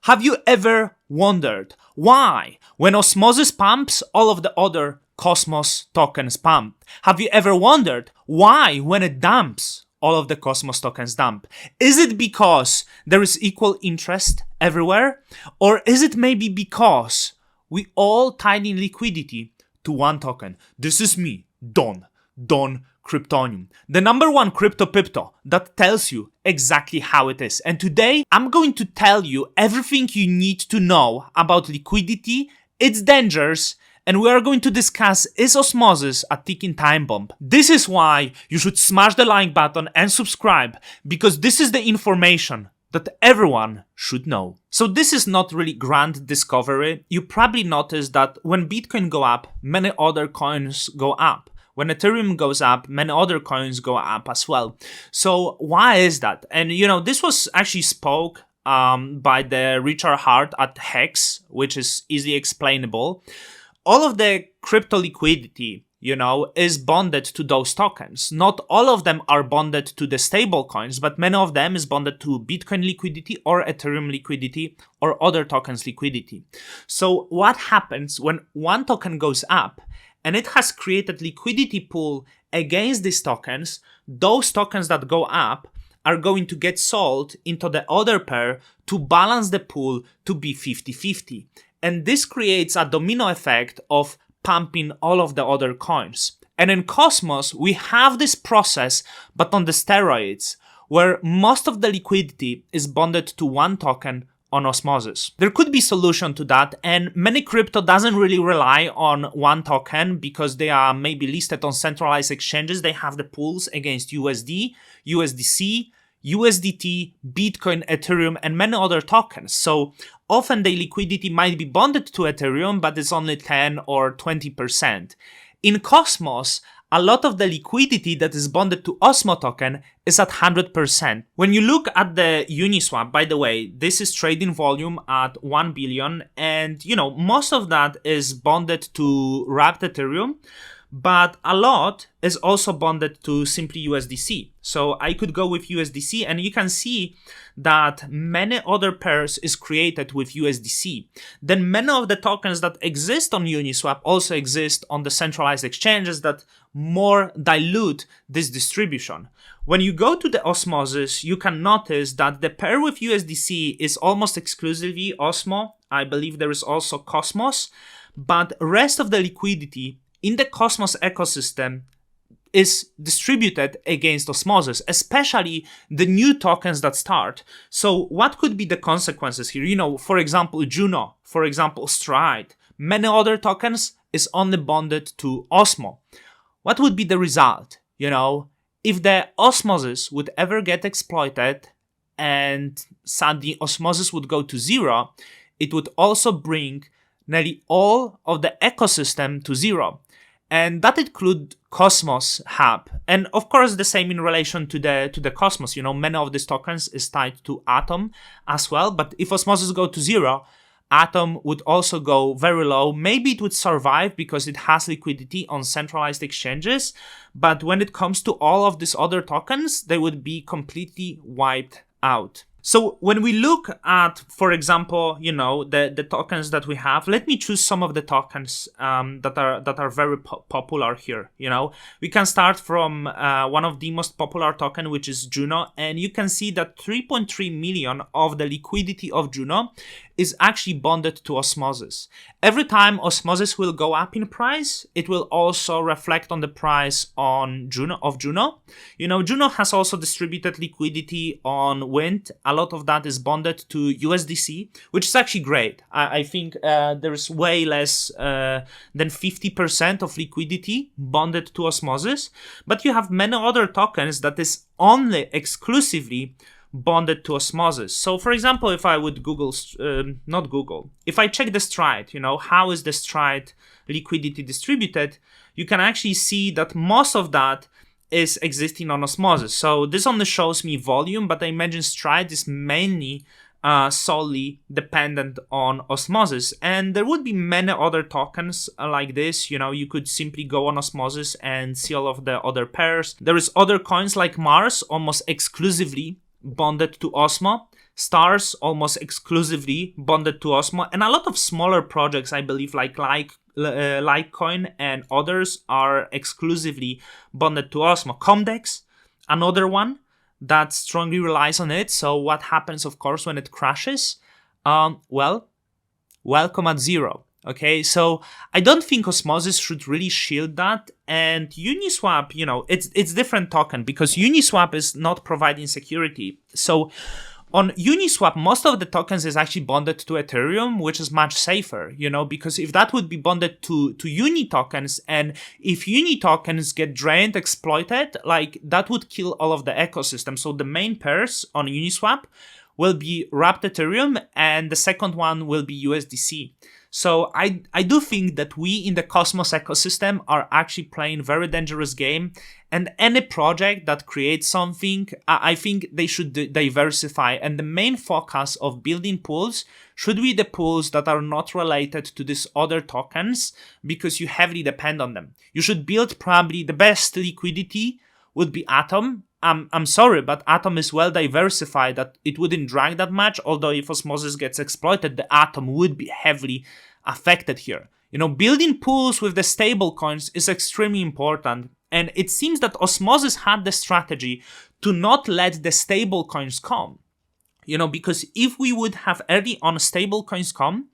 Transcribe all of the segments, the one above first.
Have you ever wondered why, when Osmosis pumps, all of the other Cosmos tokens pump? Have you ever wondered why, when it dumps, all of the Cosmos tokens dump? Is it because there is equal interest everywhere? Or is it maybe because we all tied in liquidity to one token? This is me, Don Kryptonium, the number one crypto that tells you exactly how it is. And today I'm going to tell you everything you need to know about liquidity, its dangers, and we are going to discuss, is Osmosis a ticking time bomb? This is why you should smash the like button and subscribe, because this is the information that everyone should know. So this is not really grand discovery. You probably noticed that when Bitcoin go up, many other coins go up. When Ethereum goes up, many other coins go up as well. So why is that? And this was actually spoke by the Richard Hart at Hex, which is easily explainable. All of the crypto liquidity, is bonded to those tokens. Not all of them are bonded to the stable coins, but many of them is bonded to Bitcoin liquidity or Ethereum liquidity or other tokens liquidity. So what happens when one token goes up and it has created liquidity pool against these tokens? Those tokens that go up are going to get sold into the other pair to balance the pool to be 50-50. And this creates a domino effect of pumping all of the other coins. And in Cosmos, we have this process, but on the steroids, where most of the liquidity is bonded to one token on Osmosis. There could be solution to that, and many crypto doesn't really rely on one token because they are maybe listed on centralized exchanges. They have the pools against USD, USDC, USDT, Bitcoin, Ethereum, and many other tokens. So often the liquidity might be bonded to Ethereum, but it's only 10 or 20%. In Cosmos, a lot of the liquidity that is bonded to Osmo token is at 100%. When you look at the Uniswap, by the way, this is trading volume at 1 billion, and most of that is bonded to wrapped Ethereum, but a lot is also bonded to simply USDC. So I could go with USDC, and you can see that many other pairs is created with USDC. Then many of the tokens that exist on Uniswap also exist on the centralized exchanges that more dilute this distribution. When you go to the Osmosis, you can notice that the pair with USDC is almost exclusively Osmo. I believe there is also Cosmos, but rest of the liquidity in the Cosmos ecosystem is distributed against Osmosis, especially the new tokens that start. So what could be the consequences here? For example, Juno, for example, Stride, many other tokens is only bonded to Osmo. What would be the result? If the Osmosis would ever get exploited and suddenly Osmosis would go to zero, it would also bring nearly all of the ecosystem to zero. And that include Cosmos Hub. And of course, the same in relation to the Cosmos. Many of these tokens is tied to Atom as well. But if Osmosis go to zero, Atom would also go very low. Maybe it would survive because it has liquidity on centralized exchanges. But when it comes to all of these other tokens, they would be completely wiped out. So when we look at, for example, the tokens that we have, let me choose some of the tokens that are very popular here. We can start from one of the most popular token, which is Juno, and you can see that 3.3 million of the liquidity of Juno is actually bonded to Osmosis. Every time Osmosis will go up in price, it will also reflect on the price on Juno. Juno has also distributed liquidity on Wind. A lot of that is bonded to USDC, which is actually great. I think there is way less than 50% of liquidity bonded to Osmosis, but you have many other tokens that is only exclusively bonded to Osmosis. So for example, if I would if I check the Stride, how is the Stride liquidity distributed, you can actually see that most of that is existing on Osmosis. So this only shows me volume, but I imagine Stride is mainly solely dependent on Osmosis. And there would be many other tokens like this. You could simply go on Osmosis and see all of the other pairs. There is other coins like Mars, almost exclusively bonded to Osmo. Stars almost exclusively bonded to Osmo, and a lot of smaller projects, I believe, like Litecoin and others, are exclusively bonded to Osmo. Comdex, another one that strongly relies on it. So what happens, of course, when it crashes? Well, welcome at zero. Okay, so I don't think Osmosis should really shield that, and Uniswap, it's different token because Uniswap is not providing security. So on Uniswap, most of the tokens is actually bonded to Ethereum, which is much safer, because if that would be bonded to Uni tokens, and if Uni tokens get drained, exploited, like that would kill all of the ecosystem. So the main pairs on Uniswap will be wrapped Ethereum, and the second one will be USDC. So I do think that we in the Cosmos ecosystem are actually playing a very dangerous game, and any project that creates something, I think they should diversify, and the main focus of building pools should be the pools that are not related to these other tokens, because you heavily depend on them. You should build probably the best liquidity would be Atom. I'm sorry, but Atom is well diversified that it wouldn't drag that much, although if Osmosis gets exploited, the Atom would be heavily affected here. Building pools with the stable coins is extremely important, and it seems that Osmosis had the strategy to not let the stable coins come. Because if we would have early on stable coins come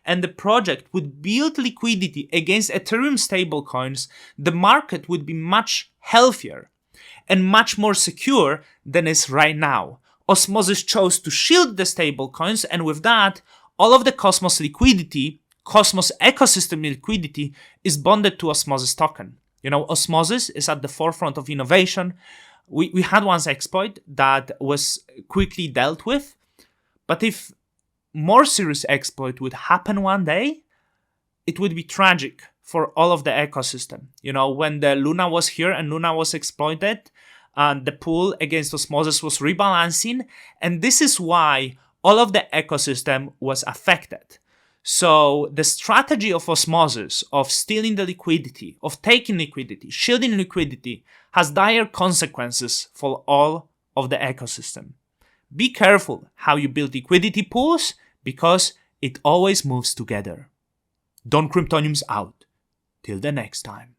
and the project would build liquidity against Ethereum stable coins, the market would be much healthier and much more secure than is right now. Osmosis chose to shield the stable coins, and with that, all of the Cosmos liquidity, Cosmos ecosystem liquidity, is bonded to Osmosis token. Osmosis is at the forefront of innovation. We had one exploit that was quickly dealt with, but if more serious exploit would happen one day, it would be tragic for all of the ecosystem. When the Luna was here and Luna was exploited, the pool against Osmosis was rebalancing, and this is why all of the ecosystem was affected. So the strategy of Osmosis, of stealing the liquidity, of taking liquidity, shielding liquidity, has dire consequences for all of the ecosystem. Be careful how you build liquidity pools, because it always moves together. Don Cryptoniums out. Till the next time.